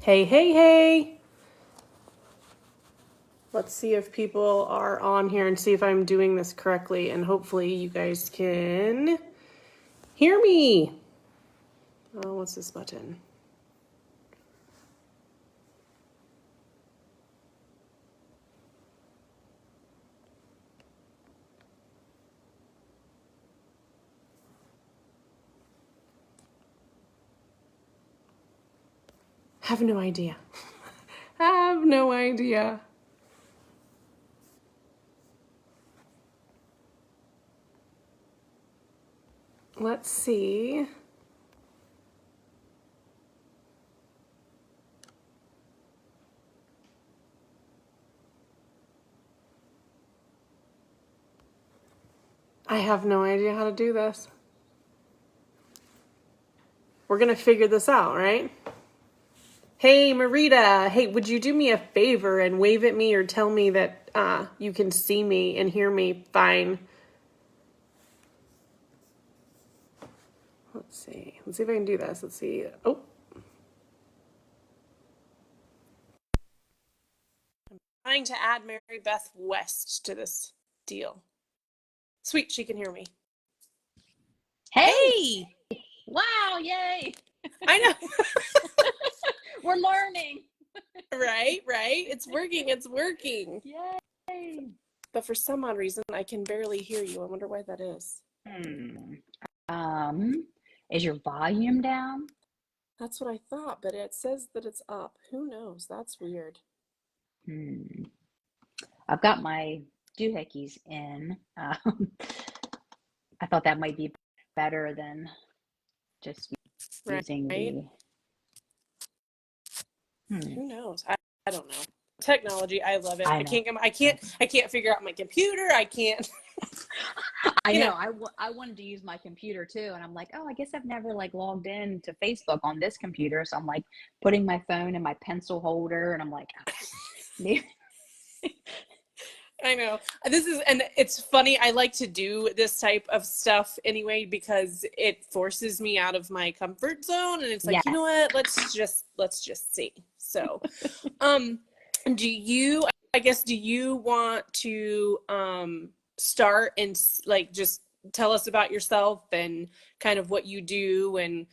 Hey, hey, hey. Let's see if people are on here and see if I'm doing this correctly, and hopefully you guys can hear me. Oh, what's this button? Have no idea. Have no idea. Let's see. I have no idea how to do this. We're gonna figure this out, right? Hey, Marita. Hey, would you do me a favor and wave at me or tell me that you can see me and hear me fine? Let's see. Let's see if I can do this. Let's see. Oh, trying to add Mary Beth West to this deal. Sweet, she can hear me. Hey! Hey! Wow, yay! I know. We're learning. Right. It's working. Yay! But for some odd reason, I can barely hear you. I wonder why that is. Um, is your volume down? That's what I thought, but it says that it's up. Who knows? That's weird. I've got my doohickeys in. I thought that might be better than just using Right? the. Who knows? I don't know. Technology, I love it. I I know. can't figure out my computer. I can't. I You know. know. I wanted to use my computer too, and I'm like, oh, I guess I've never like logged in to Facebook on this computer. So I'm like putting my phone in my pencil holder, and I'm like, maybe. I know. And it's funny. I like to do this type of stuff anyway because it forces me out of my comfort zone, and it's like, you know Yes. what? Let's just see. So, um, do you want to start and like just tell us about yourself and kind of what you do and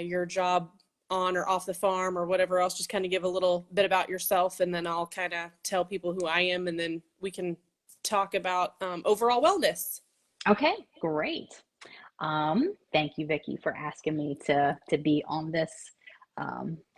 your job on or off the farm or whatever else? Just kind of give a little bit about yourself, and then I'll kind of tell people who I am, and then we can talk about overall wellness. Okay, great. Thank you, Vicki, for asking me to be on this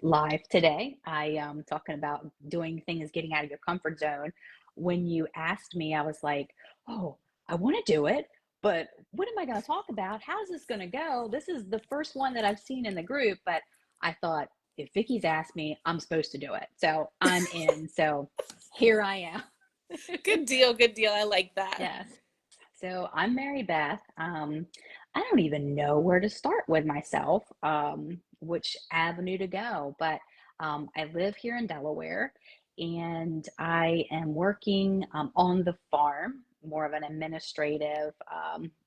live today. I am talking about doing things, getting out of your comfort zone. When you asked me, I was like, oh, I want to do it, but what am I going to talk about? How's this going to go? This is the first one that I've seen in the group, but I thought if Vicki's asked me, I'm supposed to do it. So I'm in. So here I am. Good deal, good deal. I like that. Yes. So I'm Mary Beth. I don't even know where to start with myself, which avenue to go, but I live here in Delaware and I am working on the farm, more of an administrative,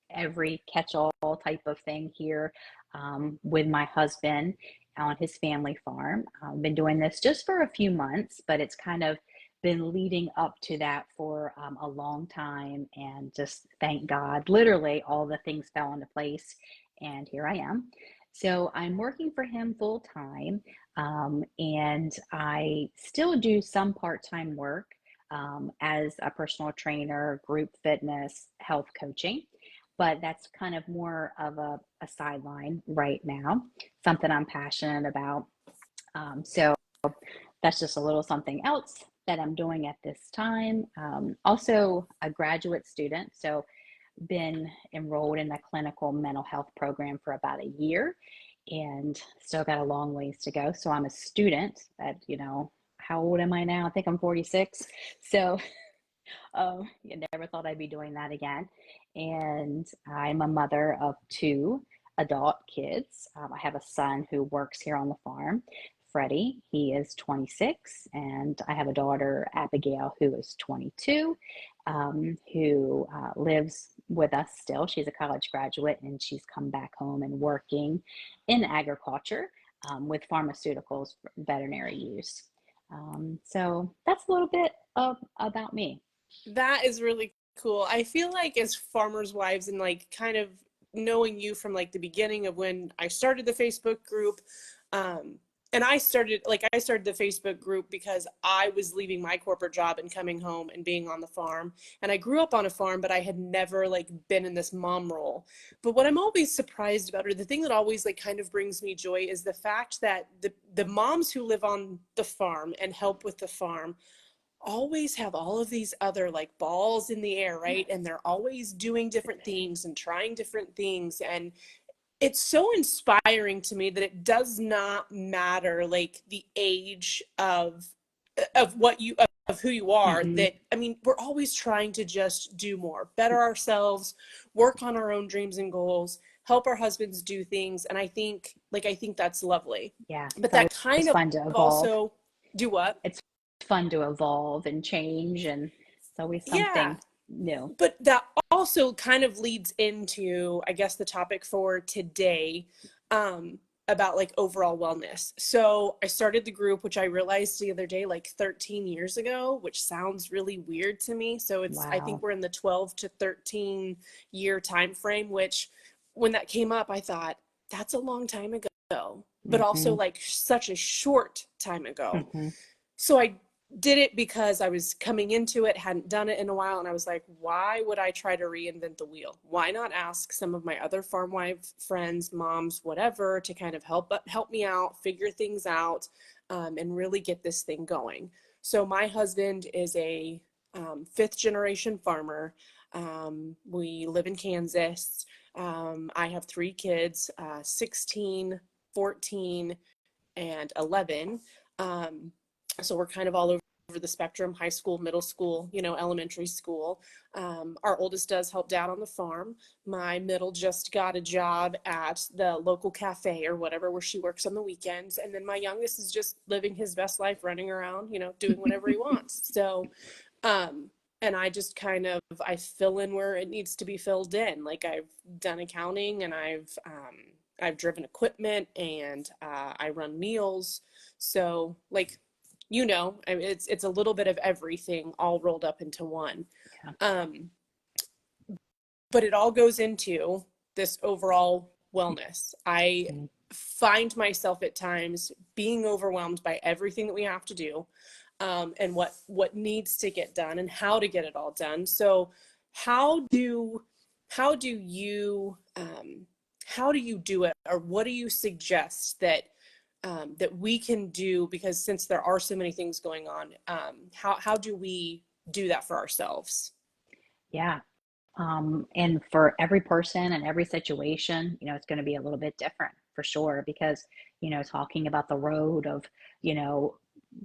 every catch-all type of thing here with my husband on his family farm. I've been doing this just for a few months, but it's kind of been leading up to that for a long time, and just thank God, literally all the things fell into place, and here I am. So I'm working for him full time, and I still do some part-time work as a personal trainer, group fitness, health coaching, but that's kind of more of a sideline right now, something I'm passionate about. So that's just a little something else that I'm doing at this time. Also a graduate student, so been enrolled in a clinical mental health program for about a year and still got a long ways to go. So I'm a student at, how old am I now? I think I'm 46. So you never thought I'd be doing that again. And I'm a mother of two adult kids. I have a son who works here on the farm, Freddie. He is 26, and I have a daughter, Abigail, who is 22, who lives with us still. She's a college graduate, and she's come back home and working in agriculture. with pharmaceuticals for veterinary use. So that's a little bit of about me. That is really cool. I feel like as farmers' wives and like kind of knowing you from like the beginning of when I started the Facebook group, um, and I started the Facebook group because I was leaving my corporate job and coming home and being on the farm. And I grew up on a farm, but I had never like been in this mom role. But what I'm always surprised about, or the thing that always like kind of brings me joy, is the fact that the moms who live on the farm and help with the farm always have all of these other like balls in the air, right? And they're always doing different things and trying different things. And it's so inspiring to me that it does not matter like the age of what you of who you are. Hmm. That, I mean, we're always trying to just do more, better ourselves, work on our own dreams and goals, help our husbands do things. And I think that's lovely. Yeah, But it's that always kind of fun to evolve. also do what? It's fun to evolve and change, and it's always Yeah. something new. But that also kind of leads into, I guess, the topic for today, about like overall wellness. So I started the group, which I realized the other day, like 13 years ago, which sounds really weird to me. So I think Wow. we're in the 12 to 13-year time frame, which when that came up, I thought that's a long time ago, but also Hmm. like such a short time ago. Hmm. So I did it because I was coming into it, hadn't done it in a while, and I was like, why would I try to reinvent the wheel? Why not ask some of my other farm wife friends, moms, whatever, to kind of help me out, figure things out, and really get this thing going. So my husband is a fifth generation farmer. We live in Kansas. I have three kids, 16, 14, and 11. Um, so we're kind of all over the spectrum: high school, middle school, elementary school. Our oldest does help dad on the farm. My middle just got a job at the local cafe or whatever where she works on the weekends. And then my youngest is just living his best life, running around, doing whatever he wants. So, um, and I just kind of, I fill in where it needs to be filled in. Like I've done accounting, and I've driven equipment, and I run meals. So like, I mean, it's a little bit of everything all rolled up into one. Yeah. Um, but it all goes into this overall wellness. I Mhm. find myself at times being overwhelmed by everything that we have to do, and what needs to get done and how to get it all done. So how do how do you how do you do it, or what do you suggest that we can do? Because since there are so many things going on, how do we do that for ourselves? Yeah. And for every person and every situation, it's going to be a little bit different for sure because, talking about the road of, you know,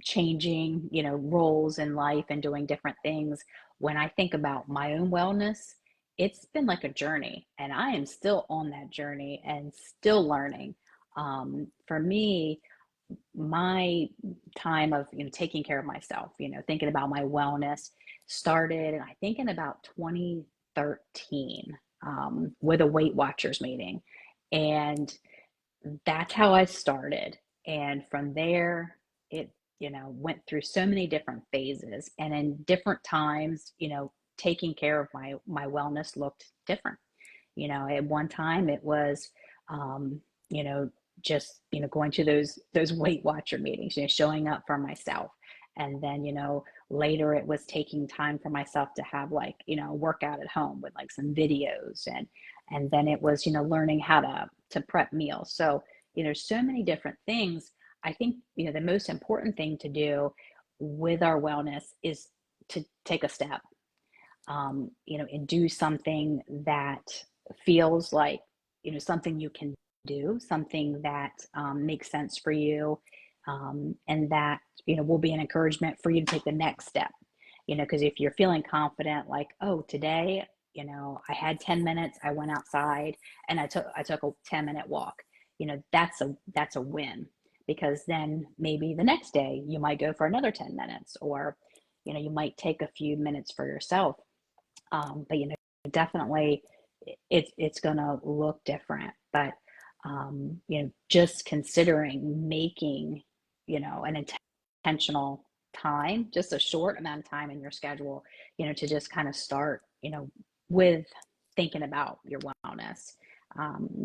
changing, roles in life and doing different things. When I think about my own wellness, it's been like a journey and I am still on that journey and still learning. For me, my time of taking care of myself, thinking about my wellness started I think in about 2013 with a Weight Watchers meeting, and that's how I started. And from there, it went through so many different phases, and in different times, taking care of my wellness looked different. At one time it was, um, you know, just, going to those Weight Watcher meetings, showing up for myself. And then, later it was taking time for myself to have like, a workout at home with like some videos, and then it was, learning how to prep meals. So, so many different things. I think, the most important thing to do with our wellness is to take a step, and do something that feels like, something you can do, something that makes sense for you, and that, will be an encouragement for you to take the next step. Because if you're feeling confident, like, oh, today, I had 10 minutes, I went outside and I took a 10-minute walk, that's a win. Because then maybe the next day you might go for another 10 minutes, or you might take a few minutes for yourself, but definitely it's going to look different. But just considering making, an intentional time, just a short amount of time in your schedule, to just kind of start, with thinking about your wellness.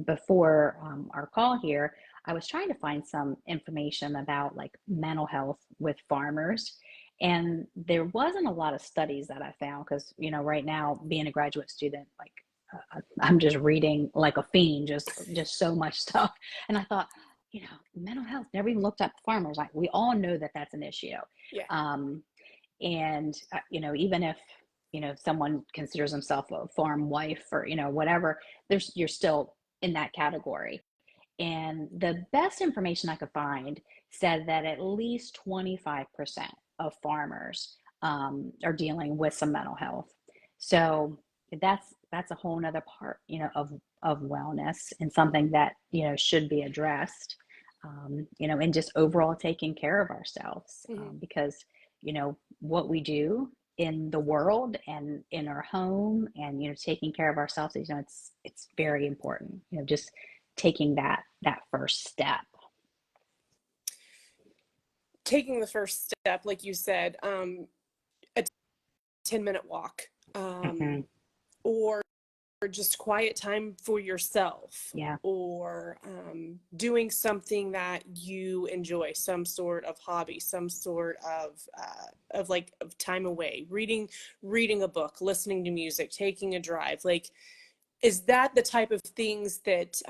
Before our call here, I was trying to find some information about like mental health with farmers. And there wasn't a lot of studies that I found because, right now being a graduate student, like I'm just reading like a fiend, just so much stuff. And I thought, mental health, never even looked up farmers. Like we all know that that's an issue. Yeah. Um, and even if someone considers himself a farm wife or whatever, you're still in that category. And the best information I could find said that at least 25% of farmers are dealing with some mental health. So that's a whole nother part, of wellness and something that, should be addressed, and just overall taking care of ourselves, Hmm. because, what we do in the world and in our home and, taking care of ourselves, it's very important, just taking that first step. Taking the first step, like you said, a 10-minute walk, Hmm. or just quiet time for yourself, Yeah. or doing something that you enjoy, some sort of hobby, some sort of like of time away, reading a book, listening to music, taking a drive. Like, is that the type of things that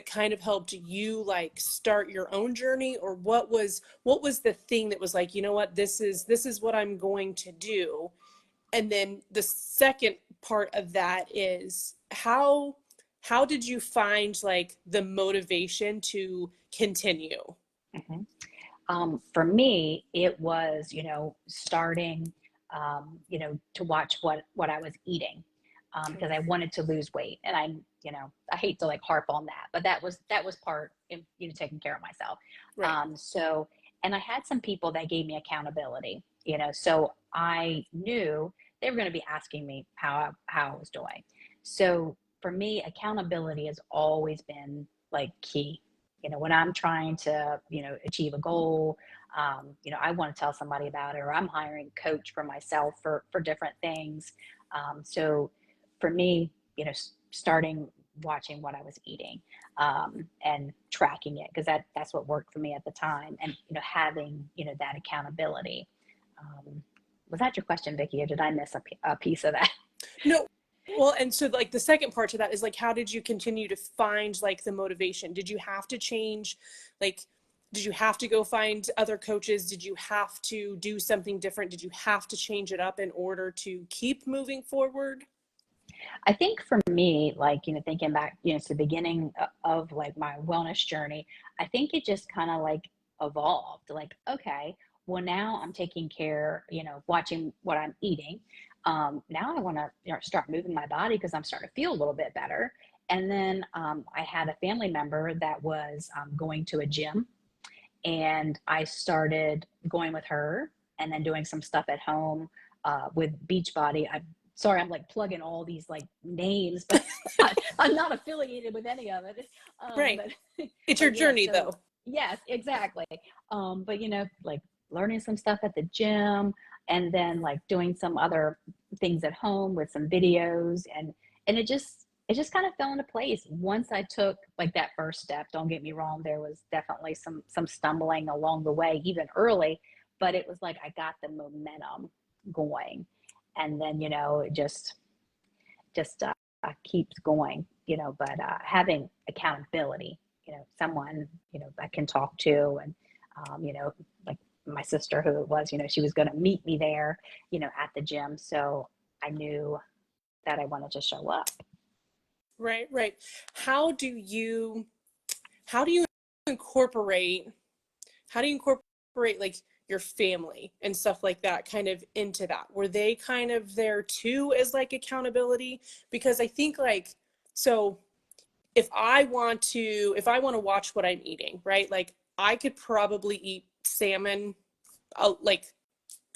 kind of helped you like start your own journey? Or what was the thing that was like, you know what, this is what I'm going to do? And then the second part of that is how did you find like the motivation to continue? Hmm. For me, it was, starting, to watch what I was eating, because I wanted to lose weight, and I hate to like harp on that, but that was part in, taking care of myself. Right. So, and I had some people that gave me accountability, so I knew they were going to be asking me how I was doing. So for me, accountability has always been like key. When I'm trying to, achieve a goal, I want to tell somebody about it, or I'm hiring a coach for myself for different things. So for me, starting watching what I was eating, and tracking it, because that's what worked for me at the time, and having that accountability. Um, was that your question, Vicki, or did I miss a piece of that? No. Well, and so like the second part to that is like, how did you continue to find like the motivation? Did you have to change, like, did you have to go find other coaches? Did you have to do something different? Did you have to change it up in order to keep moving forward? I think for me, like, thinking back, to the beginning of like my wellness journey, I think it just kind of like evolved. Like, okay, well, now I'm taking care, watching what I'm eating. Now I want to, start moving my body because I'm starting to feel a little bit better. And then I had a family member that was going to a gym, and I started going with her and then doing some stuff at home with Beachbody. I'm sorry, I'm like plugging all these like names, but I'm not affiliated with any of it. Right. But It's your but yeah, journey so though. yes, exactly. But like learning some stuff at the gym, and then like doing some other things at home with some videos, and it just kind of fell into place once I took like that first step. Don't get me wrong, there was definitely some stumbling along the way, even early, but it was like I got the momentum going, and then it just keeps going. But having accountability, someone I can talk to, and like my sister, who it was, she was going to meet me there, at the gym, so I knew that I wanted to show up. Right, right. How do you how do you incorporate how do you incorporate like your family and stuff like that kind of into that? Were they kind of there too as like accountability? Because I think like, so if I want to watch what I'm eating, right? Like I could probably eat salmon like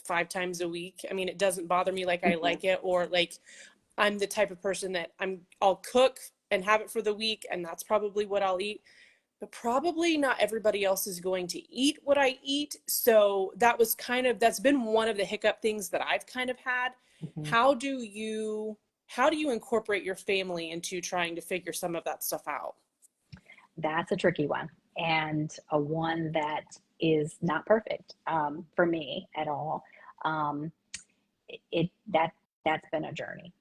5 times a week. I mean, it doesn't bother me, like I Hmm. like it. Or like I'm the type of person that I'll cook and have it for the week, and that's probably what I'll eat. But probably not everybody else is going to eat what I eat. So that's been one of the hiccup things that I've kind of had. Mhm. How do you incorporate your family into trying to figure some of that stuff out? That's a tricky one, and a one that is not perfect for me at all. Um, it that that's been a journey.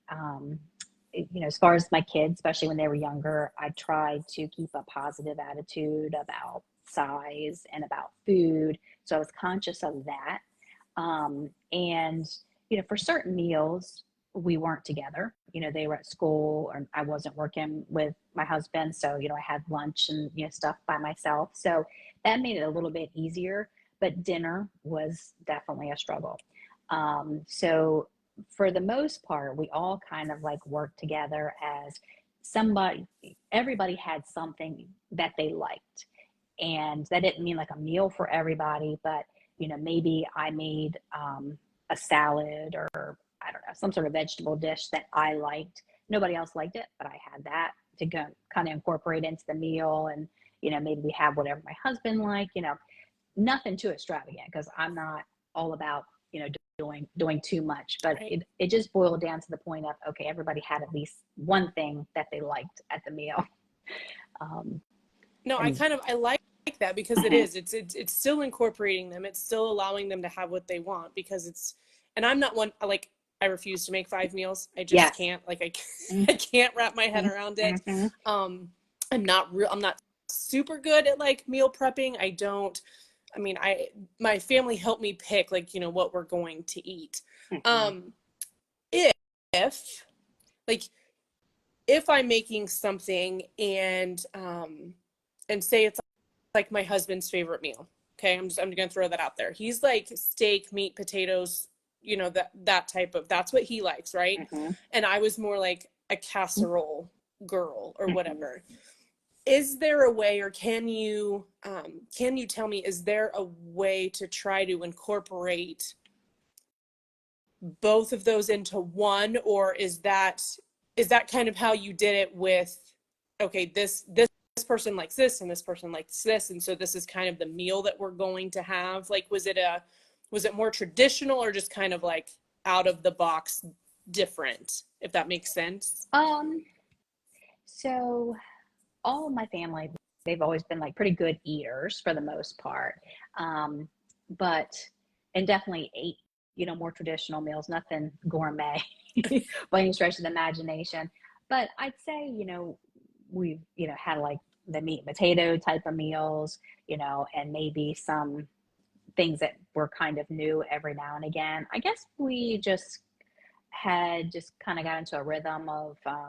As far as my kids, especially when they were younger, I tried to keep a positive attitude about size and about food. So I was conscious of that. And, for certain meals, we weren't together. They were at school or I wasn't working with my husband. So, I had lunch and, stuff by myself. So that made it a little bit easier. But dinner was definitely a struggle. So for the most part, we all kind of like worked together as somebody, everybody had something that they liked. And that didn't mean like a meal for everybody, but maybe I made a salad or I don't know, some sort of vegetable dish that I liked. Nobody else liked it, but I had that to go kind of incorporate into the meal. And, maybe we have whatever my husband liked, nothing too extravagant because I'm not all about, doing too much, but Right. it just boiled down to the point of, okay, everybody had at least one thing that they liked at the meal. Um, No, and I like that because it's still incorporating them. It's still allowing them to have what they want because and I'm not one, like, I refuse to make 5 meals. I just yes. can't, like, Mm-hmm. I can't wrap my head around it. Mm-hmm. Um, I'm not super good at like meal prepping. I mean, my family helped me pick like, what we're going to eat. Mm-hmm. Um, if like, if I'm making something and say it's like my husband's favorite meal. Okay, I'm gonna throw that out there. He's like steak, meat, potatoes, that type of that's what he likes, right? Mm-hmm. And I was more like a casserole girl or Mm-hmm. whatever. Is there a way, or can you tell me, is there a way to try to incorporate both of those into one, or is that kind of how you did it with, okay, this person likes this and this person likes this, and so this is kind of the meal that we're going to have? Like, was it more traditional or just kind of like out of the box different, if that makes sense? Um, so all of my family, they've always been like pretty good eaters for the most part. Um, but and definitely ate, more traditional meals, nothing gourmet by any stretch of the imagination. But I'd say, we've, had like the meat and potato type of meals, and maybe some things that were kind of new every now and again. I guess we just kind of got into a rhythm of I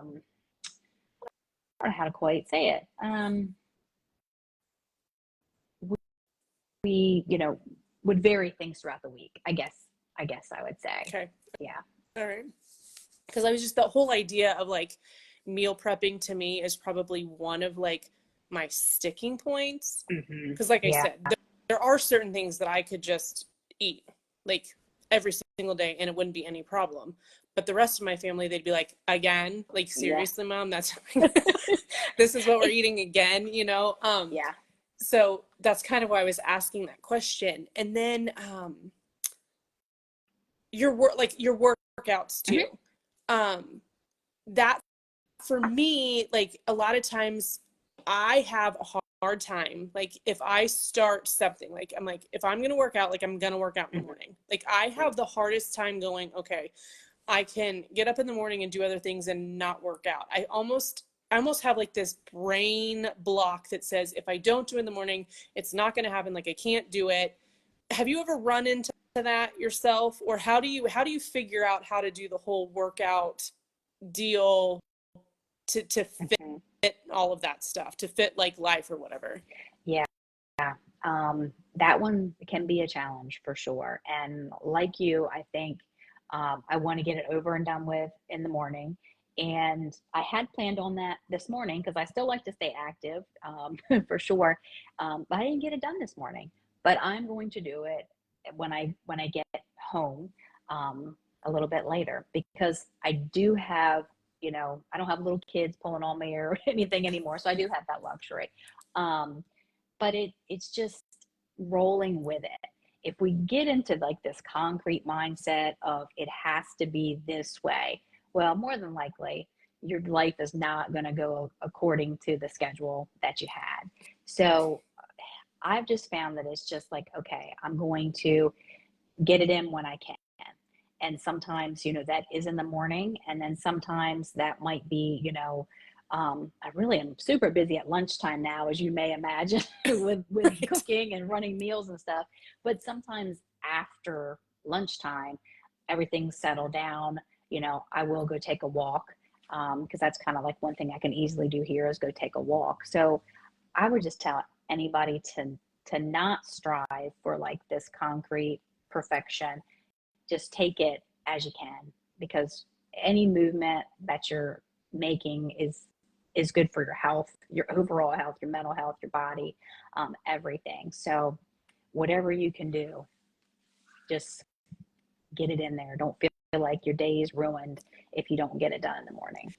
don't know how to quite say it. We would vary things throughout the week. I guess I would say. Okay. Yeah. All right. Because I was just, the whole idea of like meal prepping to me is probably one of like my sticking points. Hmm. Because like I Yeah. said, there are certain things that I could just eat like every single day and it wouldn't be any problem. But the rest of my family, they'd be like, again, like, Yeah. seriously, mom, that's this is what we're eating again. Yeah. So that's kind of why I was asking that question. And then your workouts too. Hmm. Um, that for me, like, a lot of times I have a hard time. Like, if I start something, like, I'm like, if I'm going to work out, like, I'm going to work out in the Hmm. morning. Like, I have the hardest time going, okay, I can get up in the morning and do other things and not work out. I almost have like this brain block that says if I don't do it in the morning, it's not going to happen. Like, I can't do it. Have you ever run into that yourself, or how do you figure out how to do the whole workout deal to Hmm. fit all of that stuff, to fit like life or whatever? Yeah. That one can be a challenge for sure. And like you, I think I want to get it over and done with in the morning. And I had planned on that this morning because I still like to stay active for sure. But I didn't get it done this morning. But I'm going to do it when I get home a little bit later because I do have I don't have little kids pulling on me or anything anymore. So I do have that luxury. Um, but it's just rolling with it. If we get into like this concrete mindset of it has to be this way, well, more than likely your life is not going to go according to the schedule that you had. So I've just found that it's just like, okay, I'm going to get it in when I can. And sometimes, that is in the morning. And then sometimes that might be, I really am super busy at lunchtime now, as you may imagine, with Right. cooking and running meals and stuff. But sometimes after lunchtime, everything's settled down. I will go take a walk, because that's kind of like one thing I can easily do here is go take a walk. So I would just tell anybody to not strive for like this concrete perfection. Just take it as you can, because any movement that you're making is good for your health, your overall health, your mental health, your body, everything. So whatever you can do, just get it in there. Don't feel like your day is ruined if you don't get it done in the morning.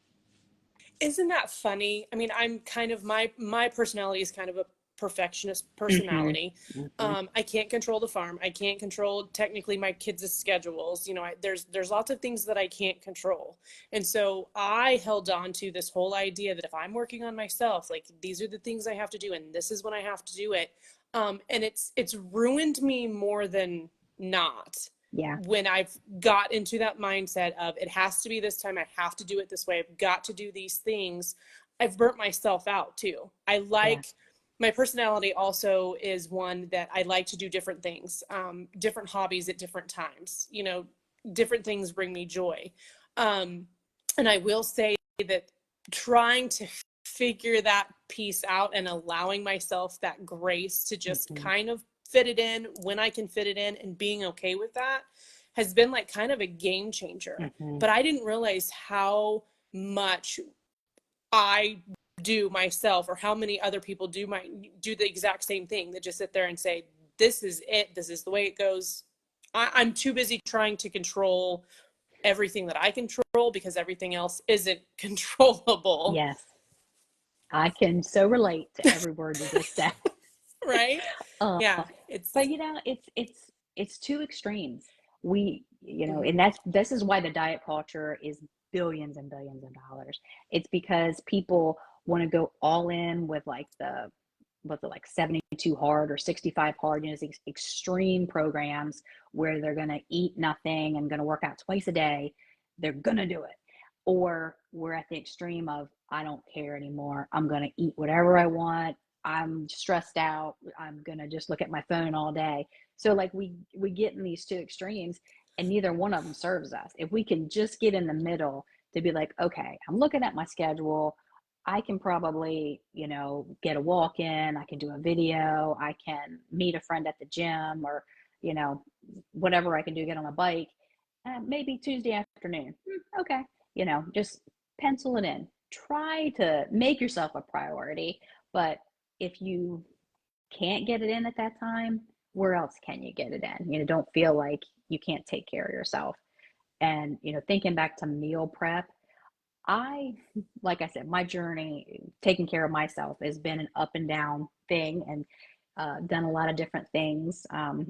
Isn't that funny? I mean, I'm kind of my personality is kind of a perfectionist Mm-hmm. personality. Mm-hmm. I can't control the farm. I can't control technically my kids' schedules. There's lots of things that I can't control, and so I held on to this whole idea that if I'm working on myself, like these are the things I have to do, and this is when I have to do it. And it's ruined me more than not Yeah. when I've got into that mindset of it has to be this time, I have to do it this way, I've got to do these things. I've burnt myself out too. Yeah. My personality also is one that I like to do different things, different hobbies at different times. Different things bring me joy. Um, and I will say that trying to figure that piece out and allowing myself that grace to just Mm-hmm. kind of fit it in when I can fit it in and being okay with that has been like kind of a game changer. Mm-hmm. But I didn't realize how much I do myself or how many other people do the exact same thing, that just sit there and say, this is it, this is the way it goes. I'm too busy trying to control everything that I control because everything else isn't controllable. Yes. I can so relate to every word you just said. Right? Uh, Yeah, it's but it's two extremes. mhm. And this is why the diet culture is billions and billions of dollars. It's because people want to go all in with like the like 72 hard or 65 hard, these extreme programs where they're going to eat nothing and going to work out twice a day. They're going to do it. Or we're at the extreme of, I don't care anymore. I'm going to eat whatever I want. I'm stressed out. I'm going to just look at my phone all day. So like we get in these two extremes, and neither one of them serves us. If we can just get in the middle to be like, okay, I'm looking at my schedule. I can probably, get a walk in, I can do a video, I can meet a friend at the gym, or, you know, whatever I can do, get on a bike, maybe Tuesday afternoon. Okay. Just pencil it in. Try to make yourself a priority. But if you can't get it in at that time, where else can you get it in? Don't feel like you can't take care of yourself. And, thinking back to meal prep, like I said, my journey taking care of myself has been an up and down thing, and done a lot of different things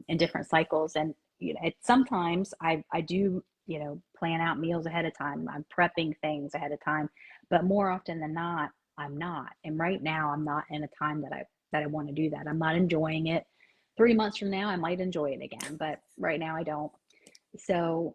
in different cycles. And sometimes I do plan out meals ahead of time. I'm prepping things ahead of time, but more often than not, I'm not. And right now, I'm not in a time that I want to do that. I'm not enjoying it. 3 months from now, I might enjoy it again, but right now I don't. So,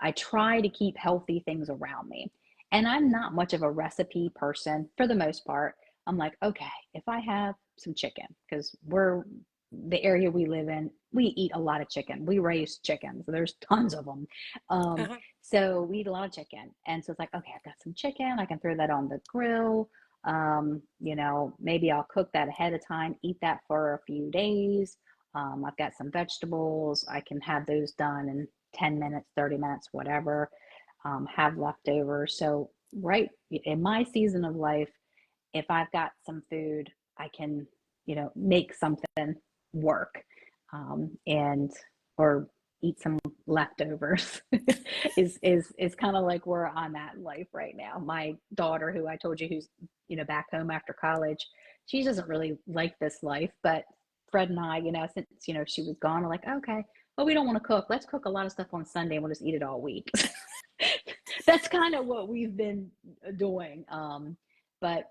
I try to keep healthy things around me. And I'm not much of a recipe person for the most part. I'm like, okay, if I have some chicken, because the area we live in, we eat a lot of chicken. We raise chickens. There's tons of them. Um, Uh-huh. so we eat a lot of chicken. And so it's like, okay, I've got some chicken. I can throw that on the grill. Maybe I'll cook that ahead of time, eat that for a few days. I've got some vegetables. I can have those done in 10 minutes, 30 minutes, whatever. Have leftovers. So, right in my season of life, if I've got some food, I can, make something work, and or eat some leftovers is kind of like where I'm at in life right now. My daughter, who I told you, who's, back home after college, she doesn't really like this life, but Fred and I, since, she was gone, we're like, okay, well, we don't want to cook. Let's cook a lot of stuff on Sunday and we'll just eat it all week. That's kind of what we've been doing. But,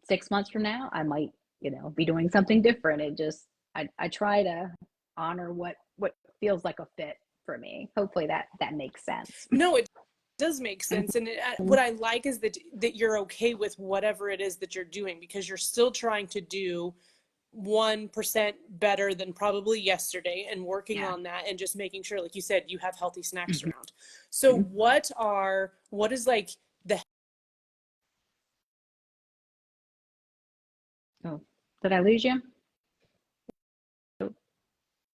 6 months from now, I might, be doing something different. I try to honor what feels like a fit for me. Hopefully that makes sense. No, it does make sense. And what I like is that you're okay with whatever it is that you're doing, because you're still trying to do 1% better than probably yesterday, and working Yeah. on that, and just making sure, like you said, you have healthy snacks Mhm. around. So what is like the Oh, did I lose you?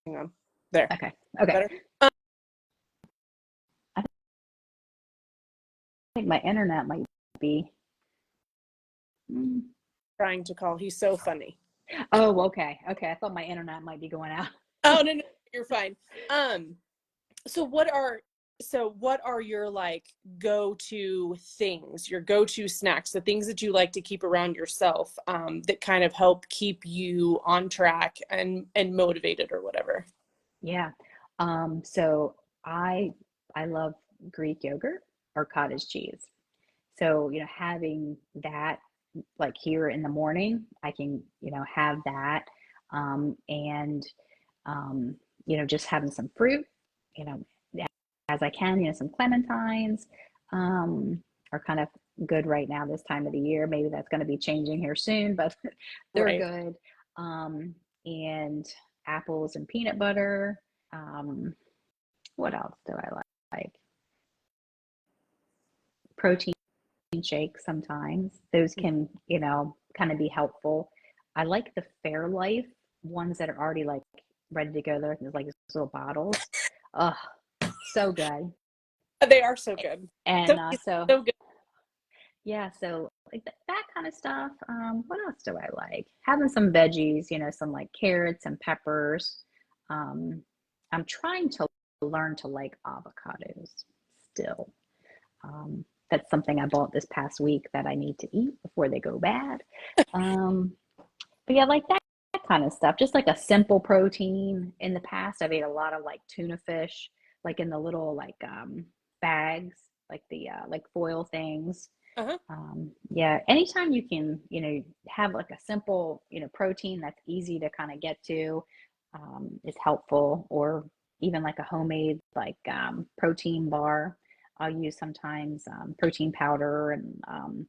hang on there Okay. Okay. better? I think my internet might be. Mm. Trying to call. He's so funny. Oh, okay. Okay. I thought my internet might be going out. Oh, no, you're fine. So what are your like go-to things, your go-to snacks, the things that you like to keep around yourself, that kind of help keep you on track and motivated or whatever? Yeah. So I love Greek yogurt or cottage cheese. So, having that like here in the morning, I can, have that. And just having some fruit, you know, as I can, some clementines, are kind of good right now this time of the year. Maybe that's going to be changing here soon, but they're Right. good. And apples and peanut butter. Um, what else do I like? Protein shakes sometimes. Those can, kind of be helpful. I like the Fairlife ones that are already like ready to go. There's like these little bottles. Oh, so good. They are so good. So And easy, so, so good. yeah, so like that kind of stuff. What else do I like? Having some veggies, some like carrots and peppers. Um, I'm trying to learn to like avocados still. That's something I bought this past week that I need to eat before they go bad. Um, but yeah, like that kind of stuff. Just like a simple protein. In the past, I've ate a lot of like tuna fish, like in the little like bags, like the like foil things. Uh-huh. Yeah, anytime you can, have like a simple, protein that's easy to kind of get to, is helpful. Or even like a homemade like protein bar. I'll use sometimes protein powder and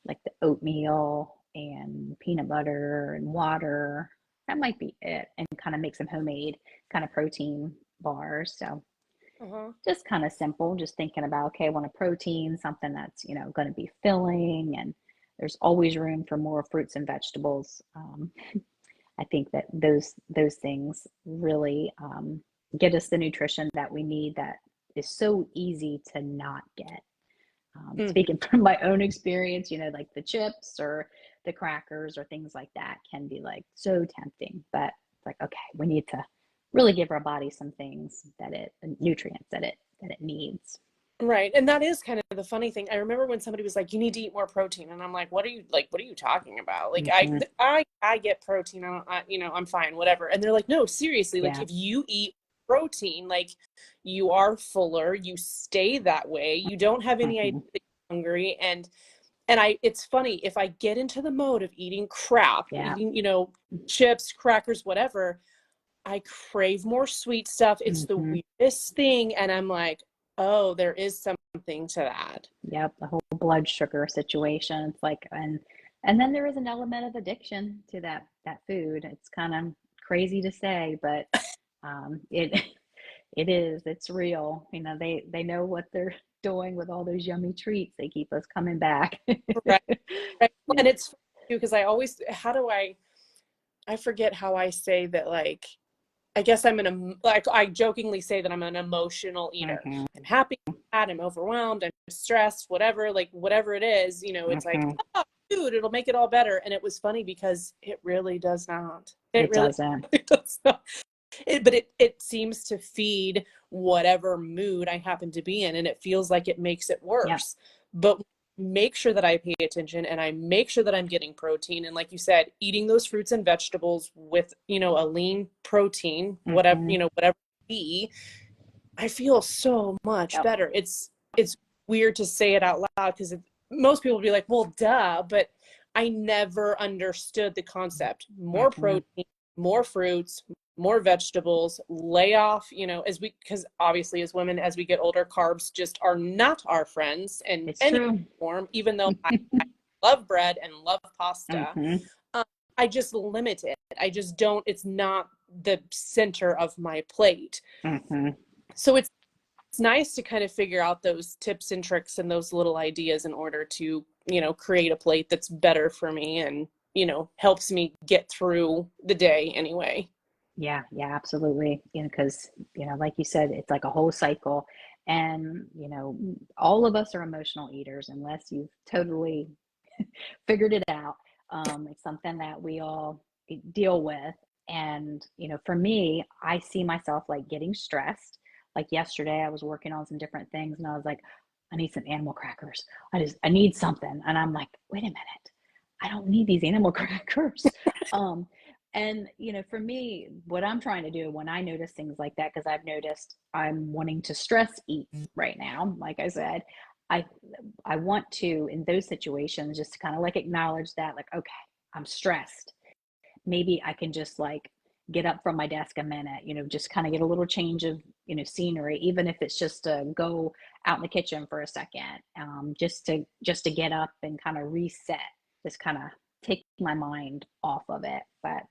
like the oatmeal and peanut butter and water. That might be it, and kind of make some homemade kind of protein bars. So Uh-huh. just kind of simple, just thinking about, okay, I want a protein, something that's, going to be filling, and there's always room for more fruits and vegetables. I think that those things really get us the nutrition that we need, that is so easy to not get. Mhm. Speaking from my own experience, like the chips or the crackers or things like that can be like so tempting, but it's like, okay, we need to really give our body some things nutrients that it needs. Right. And that is kind of the funny thing. I remember when somebody was like, you need to eat more protein. And I'm like, what are you talking about? Like, Hmm. I get protein. I'm fine, whatever. And they're like, no, seriously, like Yeah. if you eat protein, like you are fuller, you stay that way. You don't have any idea Hmm. that you're hungry. It's funny, if I get into the mode of eating crap, Yeah. eating, chips, crackers, whatever, I crave more sweet stuff. It's the Hmm. weirdest thing. And I'm like, oh, there is something to that. Yep. The whole blood sugar situation. It's like, and then there is an element of addiction to that food. It's kind of crazy to say, but it it is. It's real. They know what they're doing with all those yummy treats. They keep us coming back. Right. Right. Yeah. And it's funny too, because I forget how I say that, like, I guess I jokingly say that I'm an emotional eater. Hmm. I'm happy, sad, I'm overwhelmed, I'm stressed, whatever, like whatever it is, it's like, Hmm. oh, food, it'll make it all better. And it was funny because it really does not. It It really, doesn't. it does not. But it seems to feed whatever mood I happen to be in, and it feels like it makes it Yep. worse. But make sure that I pay attention and I make sure that I'm getting protein. And like you said, eating those fruits and vegetables with, a lean protein, whatever, Mm-hmm. whatever it be, I feel so much Yep. better. It's weird to say it out loud because most people would be like, well, duh, but I never understood the concept. More Mm-hmm. protein, more fruits, more vegetables, lay off, because obviously as women, as we get older, carbs just are not our friends in It's any true. form, even though I love bread and love pasta. Mm-hmm. Um, I just limit it. I just don't, it's not the center of my plate. Mm-hmm. So it's nice to kind of figure out those tips and tricks and those little ideas in order to, create a plate that's better for me and, helps me get through the day anyway. Yeah, yeah, absolutely. Because, like you said, it's like a whole cycle. And, all of us are emotional eaters unless you've totally figured it out. It's something that we all deal with. And, for me, I see myself like getting stressed. Like yesterday, I was working on some different things and I was like, I need some animal crackers. I need something. And I'm like, wait a minute, I don't need these animal crackers. Um, and, for me, what I'm trying to do when I notice things like that, because I've noticed I'm wanting to stress eat right now, like I said, I I want to, in those situations, just to kind of like acknowledge that, like, okay, I'm stressed. Maybe I can just like get up from my desk a minute, just kind of get a little change of, scenery, even if it's just to go out in the kitchen for a second, just to get up and kind of reset, just kind of take my mind off of it. But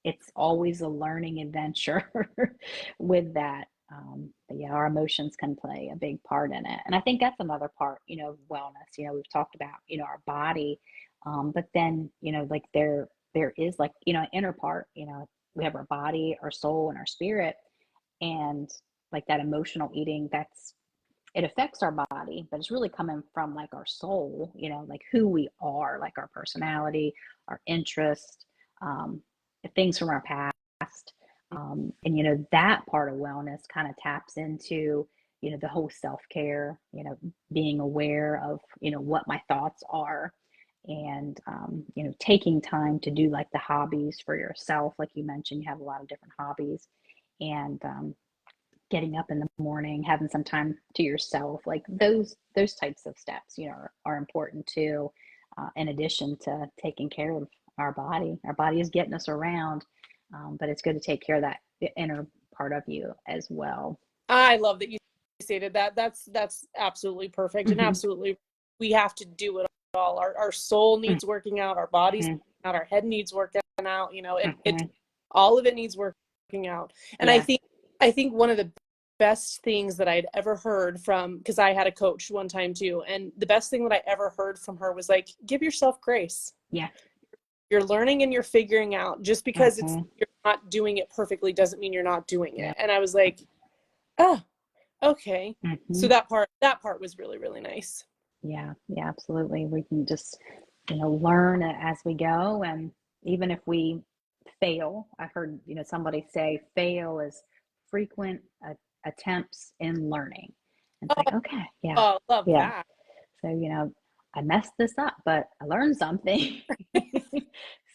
it's always a learning adventure with that. But yeah, our emotions can play a big part in it. And I think that's another part, of wellness. We've talked about, our body, but then, like there is like, an inner part, we have our body, our soul, and our spirit. And like that emotional eating, it affects our body, but it's really coming from like our soul, like who we are, like our personality, our interest, um, things from our past. And that part of wellness kind of taps into, the whole self-care, being aware of, what my thoughts are, and taking time to do like the hobbies for yourself. Like you mentioned, you have a lot of different hobbies, and getting up in the morning, having some time to yourself, like those types of steps, are important too. In addition to taking care of our body. Our body is getting us around, but it's good to take care of that inner part of you as well. I love that you stated that. That's absolutely perfect. And Hmm. absolutely, we have to do it all. Our soul needs working out, our bodies Hmm. working out, our head needs working out, it Hmm. all of it needs working out. And I Yeah. think one of the best things that I'd ever heard from, because I had a coach one time too, and the best thing that I ever heard from her was like, give yourself grace. Yeah. You're learning and you're figuring out. Just because Hmm. you're not doing it perfectly doesn't mean you're not doing Yeah. it. And I was like, oh, okay. So Hmm. that part was really, really nice. Yeah. Yeah. Absolutely. We can just, learn as we go. And even if we fail, I heard, somebody say fail is frequent attempts in learning. And it's like, okay, yeah, Oh, love yeah. that. So, I messed this up, but I learned something.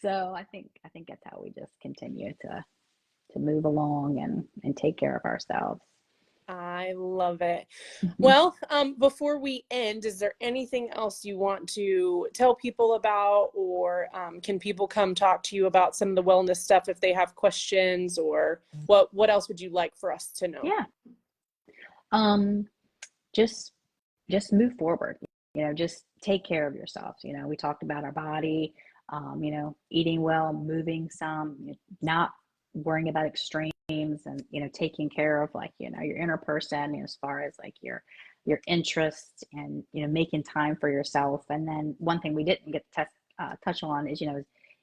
So I think that's how we just continue to move along and take care of ourselves. I love it. Mhm. Well, before we end, is there anything else you want to tell people about, or can people come talk to you about some of the wellness stuff if they have questions, or what else would you like for us to know? Yeah. Um, just just move forward. Just take care of yourself. We talked about our body, eating well, moving some, not worrying about extremes, and taking care of like your inner person, as far as like your interests, and making time for yourself. And then one thing we didn't get to touch on is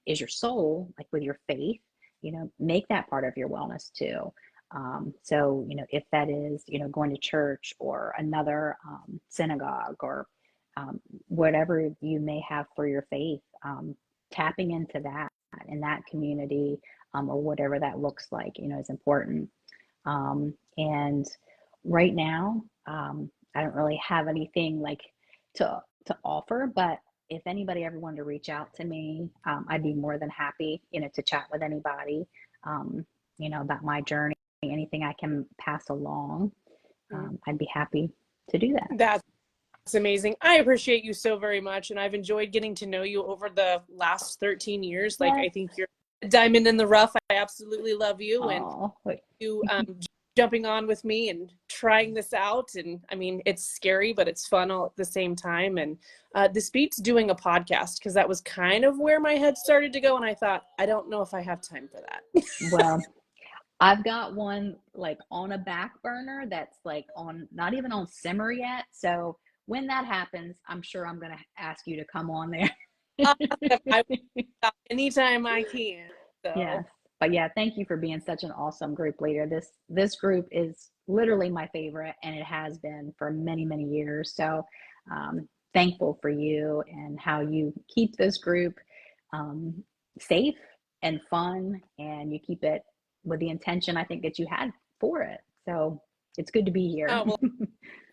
is your soul, like with your faith. Make that part of your wellness too. So, if that is, going to church or another synagogue, or whatever you may have for your faith, tapping into that, in that community, or whatever that looks like, is important. And right now, I don't really have anything like to offer, but if anybody ever wanted to reach out to me, I'd be more than happy, to chat with anybody, um, about my journey, anything I can pass along. I'd be happy to do that. That's amazing. I appreciate you so very much, and I've enjoyed getting to know you over the last 13 years. Like, Yes. I think you're a diamond in the rough. I absolutely love you, and Oh, you jumping on with me and trying this out. And I mean, it's scary, but it's fun all at the same time. And this beats doing a podcast, because that was kind of where my head started to go, and I thought, I don't know if I have time for that. well, I've got one like on a back burner that's like on not even on simmer yet. So when that happens, I'm sure I'm gonna ask you to come on there. Awesome. I will stop anytime I can. Yes. So But yeah, thank you for being such an awesome group leader. This group is literally my favorite, and it has been for many, many years. So thankful for you and how you keep this group um, safe and fun, and you keep it with the intention I think that you had for it. So it's good to be here. well,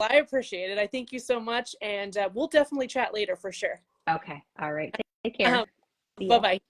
I appreciate it. I thank you so much, and we'll definitely chat later for sure. Okay. All right. Take care. See Bye ya. bye.